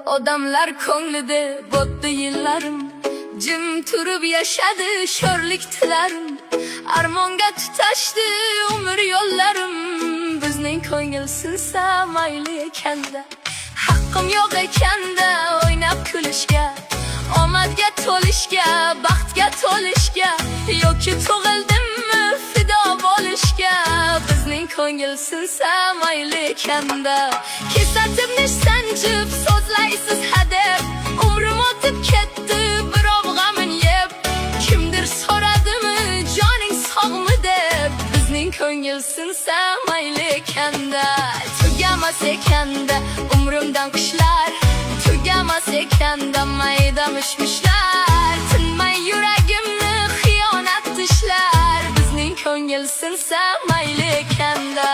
Odamlar ko'nglida botdi yillarim, jim turib yashadi sho'rlik tilarim. Armonga tutashdi umr yo'llarim, bizning ko'ngil sinsa mayli ekanda. Haqqim yo'q ekanda o'ynab kulishga, omadga to'lishga, baxtga to'lishga, yoki tug'ildimmi fido bo'lishga. Bizning ko'ngil sinsa mayli ekanda. Kesatibni sanjib so'zlaysiz hadeb, umrim o'tib ketdi birov g'amin yeb. Kimdir so'radimi joning sog'mi deb, bizning ko'ngil sinsa mayli ekanda. Tugamas ekanda umrimdan qushlar, tugamas ekanda mayda mishmishlar. Tinmay yuragimni xiyonat tishlar, bizning ko'ngil sinsa mayli ekanda.